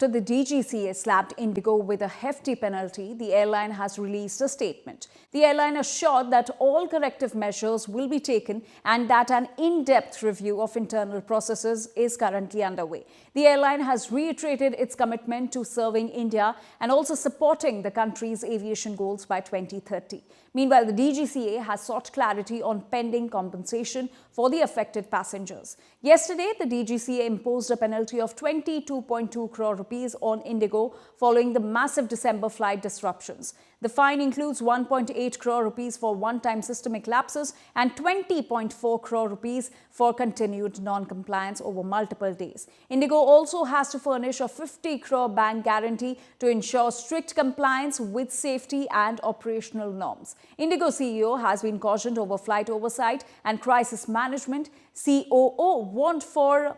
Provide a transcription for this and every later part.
After the DGCA slapped Indigo with a hefty penalty, the airline has released a statement. The airline assured that all corrective measures will be taken and that an in-depth review of internal processes is currently underway. The airline has reiterated its commitment to serving India and also supporting the country's aviation goals by 2030. Meanwhile, the DGCA has sought clarity on pending compensation for the affected passengers. Yesterday, the DGCA imposed a penalty of 22.2 crore rupees on Indigo following the massive December flight disruptions. The fine includes 1.8 crore rupees for one-time systemic lapses and 20.4 crore rupees for continued non-compliance over multiple days. Indigo also has to furnish a 50 crore bank guarantee to ensure strict compliance with safety and operational norms. Indigo CEO has been cautioned over flight oversight and crisis management. COO warned for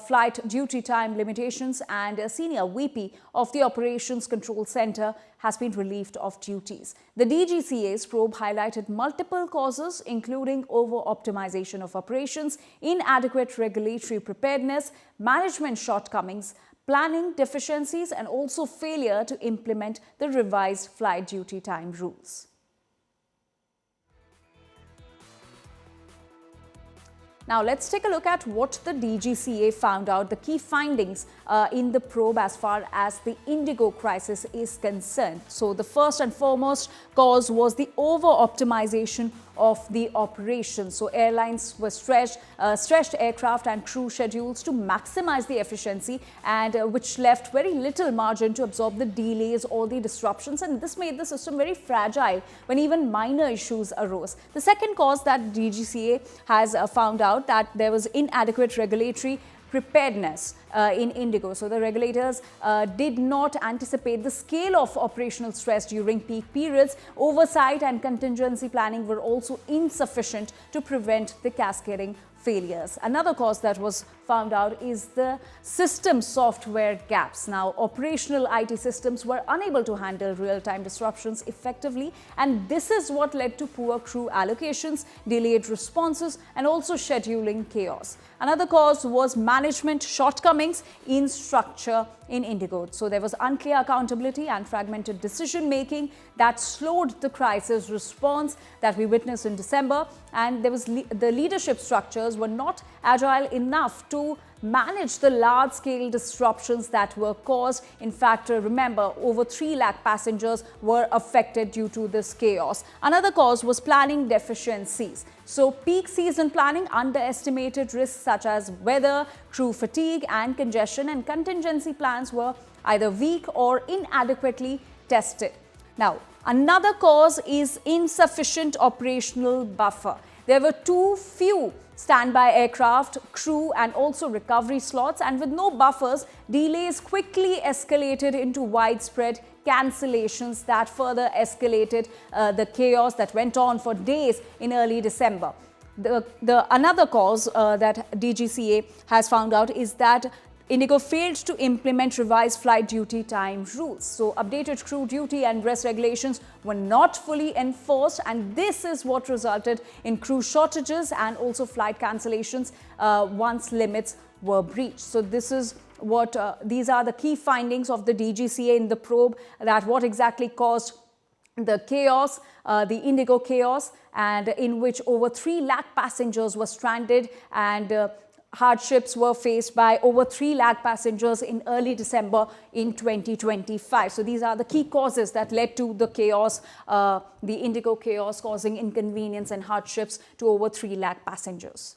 flight duty time limitations, and a senior VP of the Operations Control Center has been relieved of duties. The DGCA's probe highlighted multiple causes, including over-optimization of operations, inadequate regulatory preparedness, management shortcomings, planning deficiencies, and also failure to implement the revised flight duty time rules. Now, let's take a look at what the DGCA found out, the key findings in the probe as far as the Indigo crisis is concerned. So, the first and foremost cause was the over-optimization of the operations. So, airlines were stretched aircraft and crew schedules to maximize the efficiency, and which left very little margin to absorb the delays or the disruptions, and this made the system very fragile when even minor issues arose. The second cause that DGCA has found out that there was inadequate regulatory preparedness in Indigo. So the regulators did not anticipate the scale of operational stress during peak periods. Oversight and contingency planning were also insufficient to prevent the cascading failures. Another cause that was found out is the system software gaps. Now, operational IT systems were unable to handle real-time disruptions effectively, and this is what led to poor crew allocations, delayed responses, and also scheduling chaos. Another cause was management shortcomings in structure in Indigo. So there was unclear accountability and fragmented decision-making that slowed the crisis response that we witnessed in December, and there was the leadership structures were not agile enough to manage the large-scale disruptions that were caused. In fact, remember, over 3 lakh passengers were affected due to this chaos. Another cause was planning deficiencies. So, peak season planning underestimated risks such as weather, crew fatigue, and congestion, and contingency plans were either weak or inadequately tested. Now, another cause is insufficient operational buffer. There were too few standby aircraft, crew, and also recovery slots, and with no buffers, delays quickly escalated into widespread cancellations that further escalated the chaos that went on for days in early December. Another cause that DGCA has found out is that Indigo failed to implement revised flight duty time rules. So, updated crew duty and rest regulations were not fully enforced, and this is what resulted in crew shortages and also flight cancellations once limits were breached. So, this is what these are the key findings of the DGCA in the probe, that what exactly caused the chaos, the Indigo chaos, and in which over 3 lakh passengers were stranded, and hardships were faced by over 3 lakh passengers in early December in 2025. So these are the key causes that led to the chaos, the Indigo chaos, causing inconvenience and hardships to over 3 lakh passengers.